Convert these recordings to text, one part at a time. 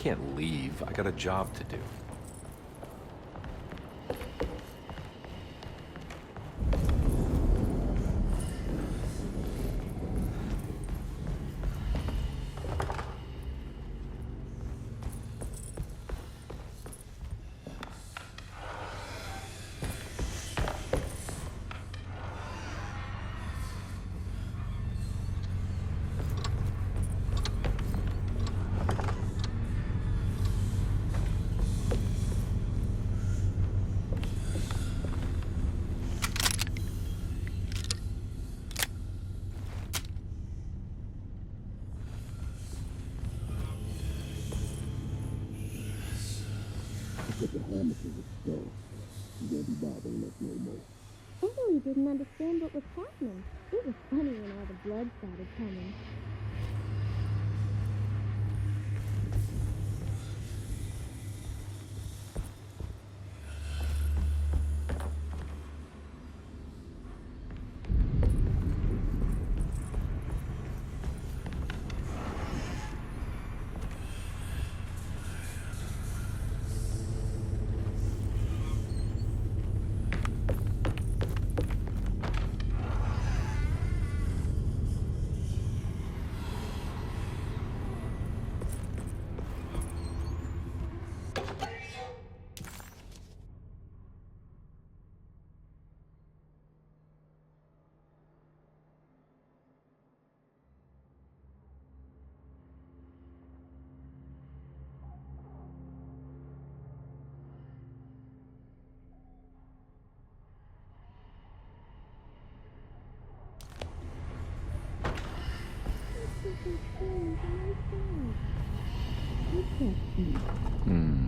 can't leave. I got a job to do. Put the hammer to the skull. You won't be bothering us no more. Emily didn't understand what was happening. It was funny when all the blood started coming.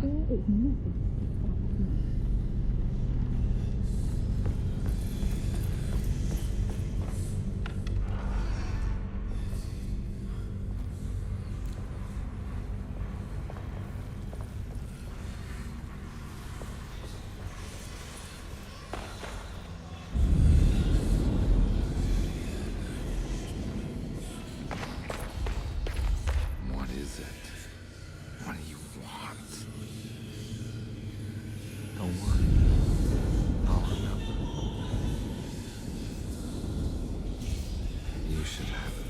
There is nothing. What is it? What do you want? Don't worry. I'll remember. You should have it.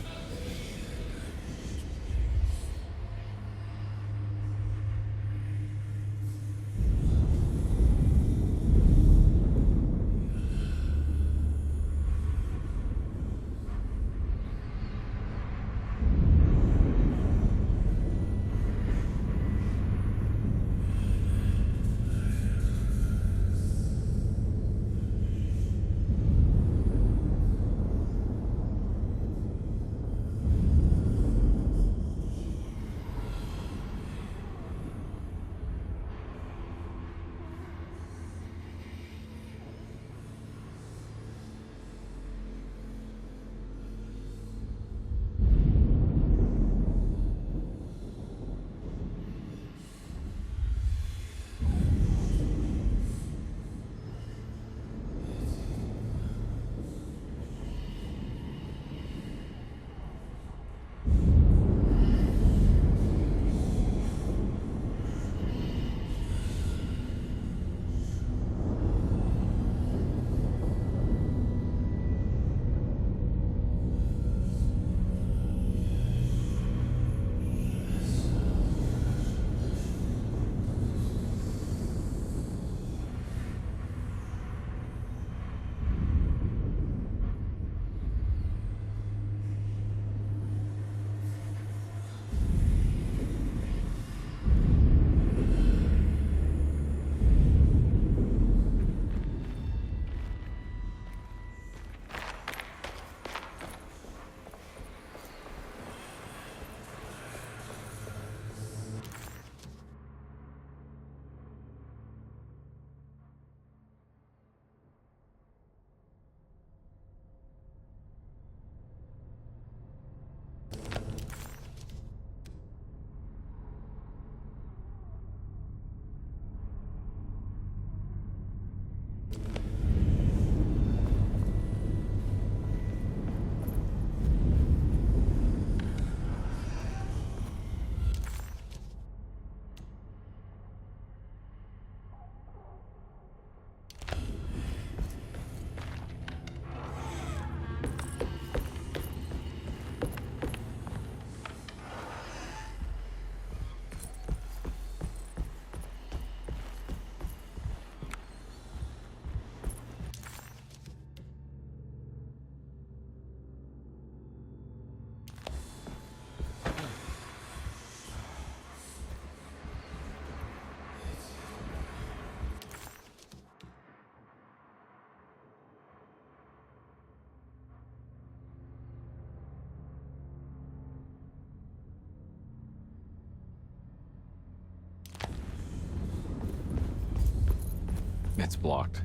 It's blocked.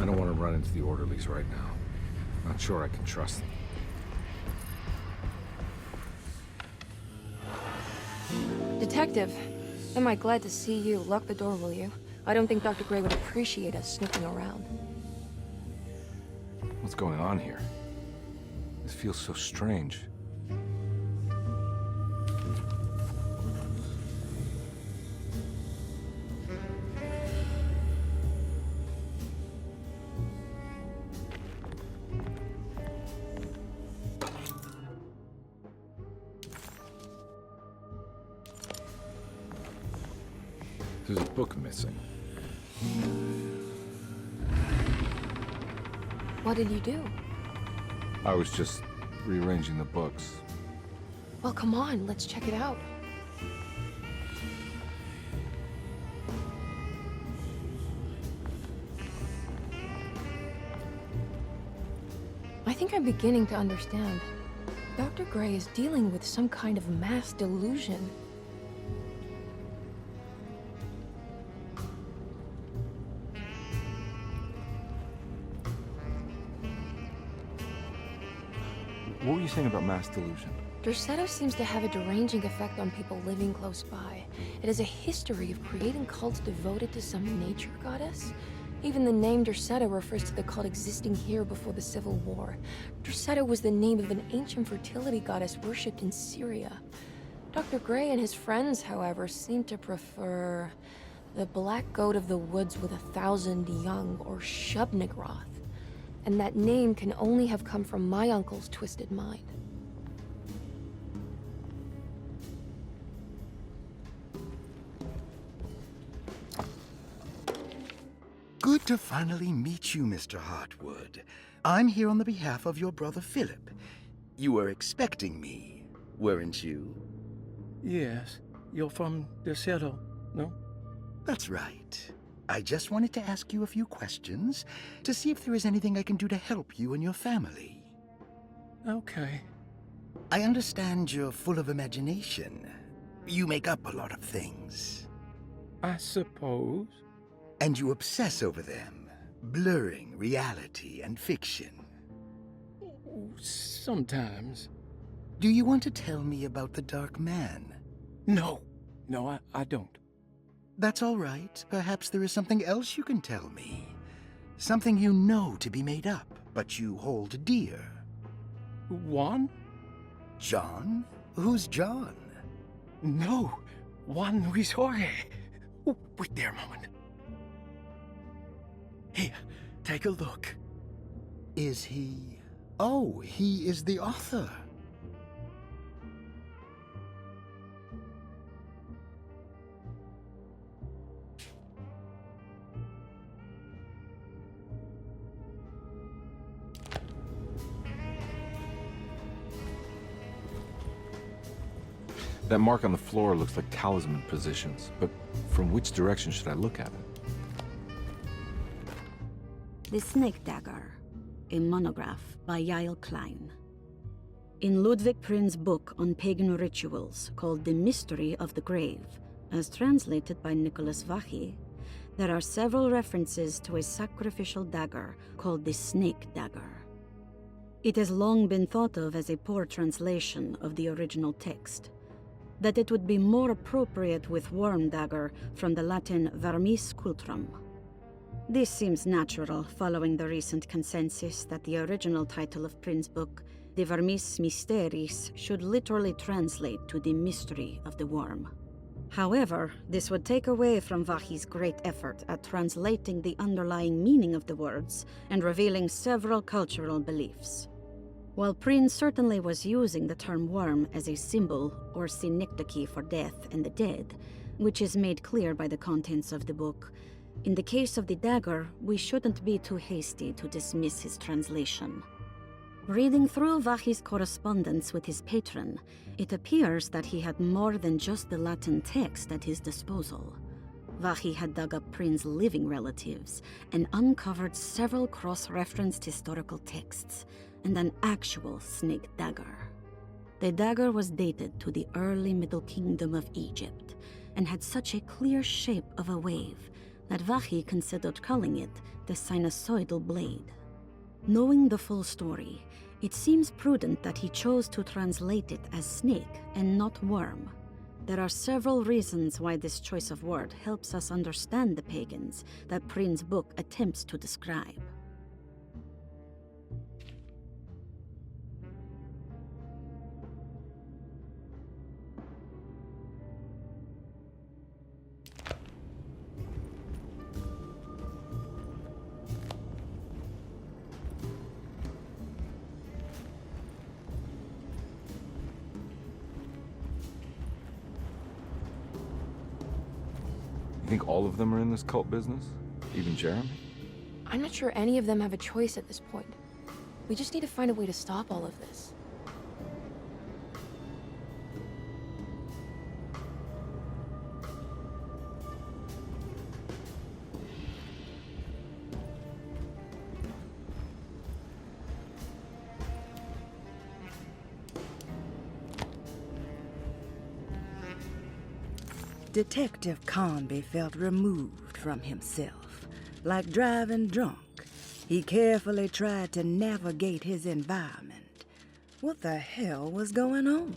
I don't want to run into the orderlies right now. Not sure I can trust them. Detective, am I glad to see you. Lock the door, will you? I don't think Dr. Gray would appreciate us snooping around. What's going on here? This feels so strange. There's a book missing. What did you do? I was just rearranging the books. Well, come on, let's check it out. I think I'm beginning to understand. Dr. Gray is dealing with some kind of mass delusion. What were you saying about mass delusion? Derceto seems to have a deranging effect on people living close by. It has a history of creating cults devoted to some nature goddess. Even the name Derceto refers to the cult existing here before the Civil War. Derceto was the name of an ancient fertility goddess worshipped in Syria. Dr. Gray and his friends, however, seem to prefer the black goat of the woods with 1,000 young, or Shub-Nigroth. And that name can only have come from my uncle's twisted mind. Good to finally meet you, Mr. Hartwood. I'm here on the behalf of your brother Philip. You were expecting me, weren't you? Yes. You're from Derceto, no? That's right. I just wanted to ask you a few questions to see if there is anything I can do to help you and your family. Okay. I understand you're full of imagination. You make up a lot of things. I suppose. And you obsess over them, blurring reality and fiction. Sometimes. Do you want to tell me about the Dark Man? No. No, I don't. That's all right. Perhaps there is something else you can tell me. Something you know to be made up, but you hold dear. Juan? John? Who's John? No. Juan Luis Jorge. Oh, wait there a moment. Here, take a look. Is he... Oh, he is the author. That mark on the floor looks like talisman positions, but from which direction should I look at it? The Snake Dagger, a monograph by Yael Klein. In Ludwig Prin's book on pagan rituals called The Mystery of the Grave, as translated by Nicholas Vachy, there are several references to a sacrificial dagger called the Snake Dagger. It has long been thought of as a poor translation of the original text, that it would be more appropriate with worm dagger from the Latin vermis cultrum. This seems natural following the recent consensus that the original title of Prin's book, De Vermis Mysteris, should literally translate to the mystery of the worm. However, this would take away from Vachy's great effort at translating the underlying meaning of the words and revealing several cultural beliefs. While Prin certainly was using the term worm as a symbol or synecdoche for death and the dead, which is made clear by the contents of the book, in the case of the dagger, we shouldn't be too hasty to dismiss his translation. Reading through Vachy's correspondence with his patron, it appears that he had more than just the Latin text at his disposal. Vachy had dug up Prin's living relatives and uncovered several cross-referenced historical texts and an actual snake dagger. The dagger was dated to the early Middle Kingdom of Egypt and had such a clear shape of a wave that Vahi considered calling it the sinusoidal blade. Knowing the full story, it seems prudent that he chose to translate it as snake and not worm. There are several reasons why this choice of word helps us understand the pagans that Prin's book attempts to describe. You think all of them are in this cult business? Even Jeremy? I'm not sure any of them have a choice at this point. We just need to find a way to stop all of this. Detective Conby felt removed from himself, like driving drunk. He carefully tried to navigate his environment. What the hell was going on?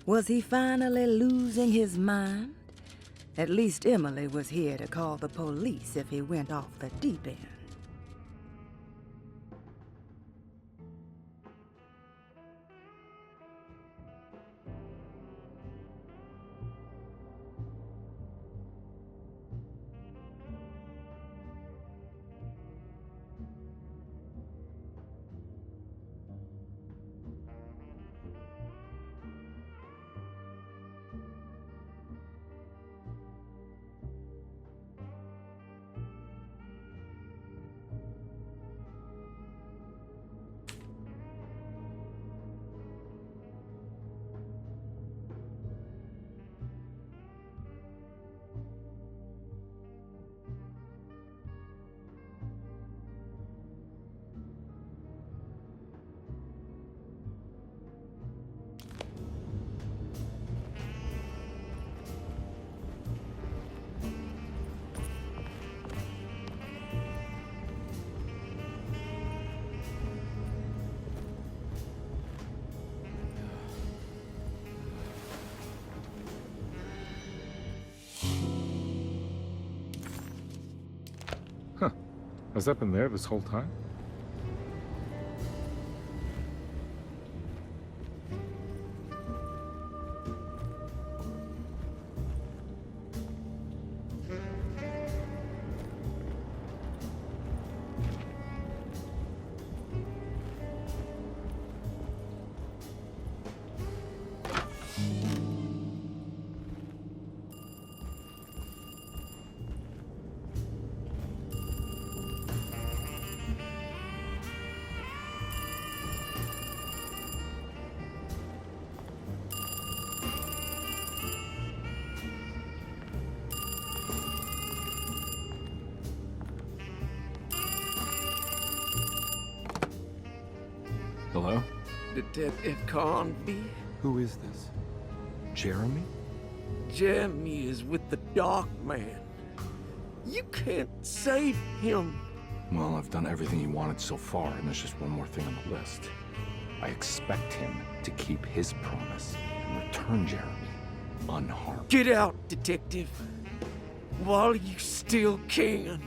Was he finally losing his mind? At least Emily was here to call the police if he went off the deep end. Has that been there this whole time? Hello? Detective Conby? Who is this? Jeremy? Jeremy is with the Dark Man. You can't save him. Well, I've done everything he wanted so far, and there's just one more thing on the list. I expect him to keep his promise and return Jeremy unharmed. Get out, Detective. While you still can.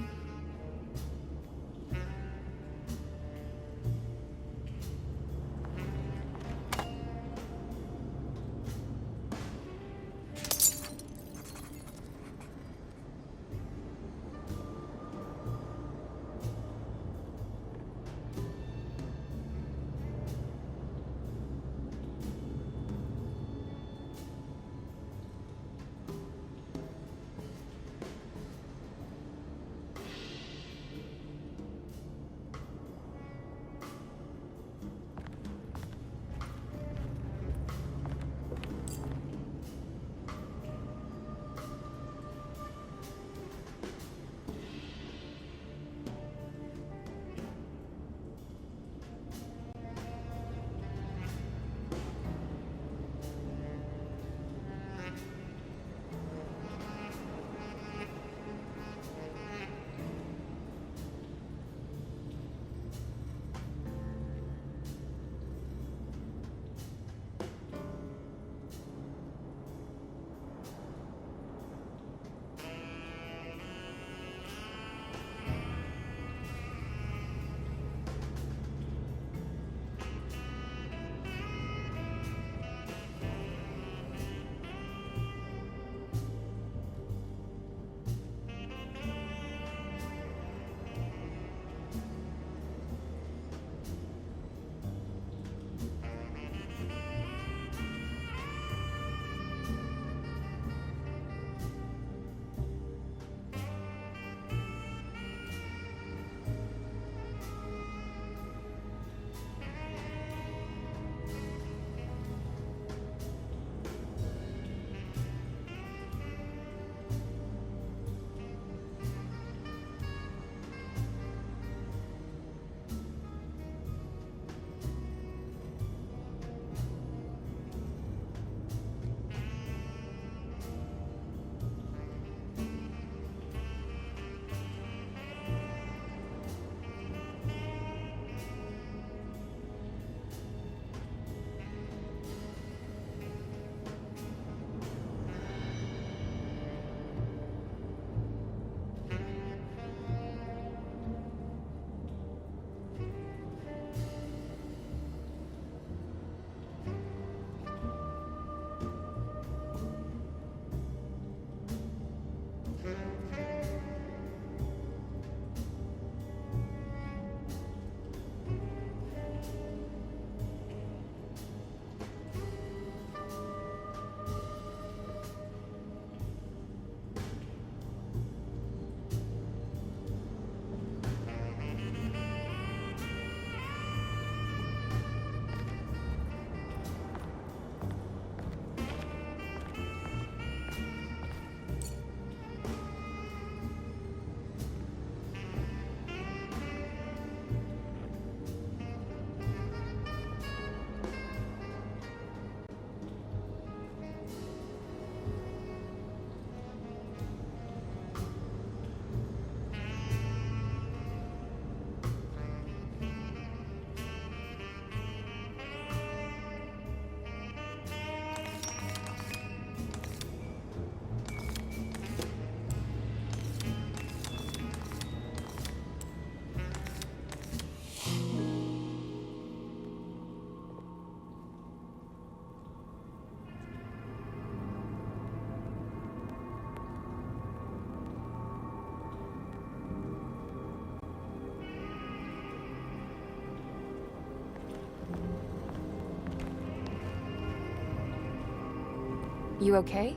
You okay?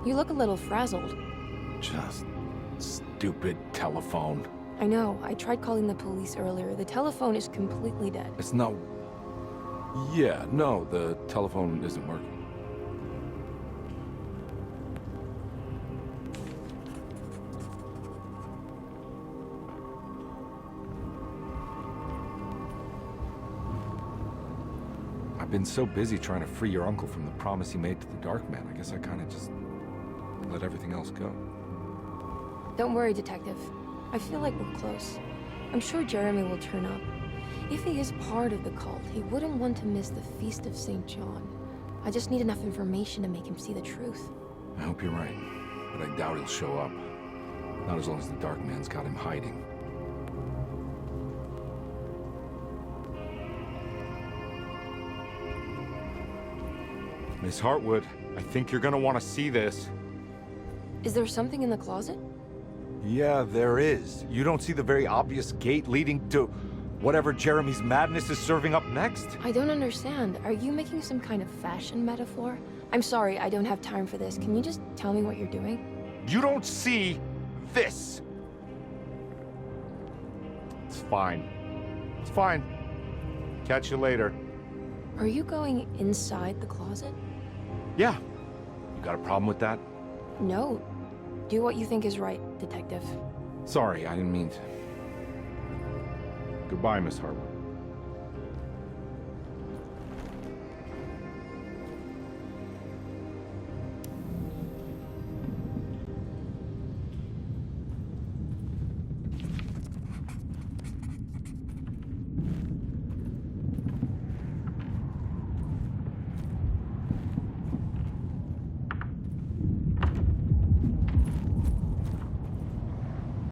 You look a little frazzled. Just stupid telephone. I know, I tried calling the police earlier. The telephone is completely dead. It's not... Yeah, no, the telephone isn't working. I've been so busy trying to free your uncle from the promise he made to the Dark Man. I guess I kind of just let everything else go. Don't worry, Detective. I feel like we're close. I'm sure Jeremy will turn up. If he is part of the cult, he wouldn't want to miss the Feast of St. John. I just need enough information to make him see the truth. I hope you're right, but I doubt he'll show up. Not as long as the Dark Man's got him hiding. Miss Hartwood, I think you're gonna want to see this. Is there something in the closet? Yeah, there is. You don't see the very obvious gate leading to whatever Jeremy's madness is serving up next? I don't understand. Are you making some kind of fashion metaphor? I'm sorry, I don't have time for this. Can you just tell me what you're doing? You don't see this. It's fine. It's fine. Catch you later. Are you going inside the closet? Yeah. You got a problem with that? No. Do what you think is right, Detective. Sorry, I didn't mean to. Goodbye, Miss Hartwood.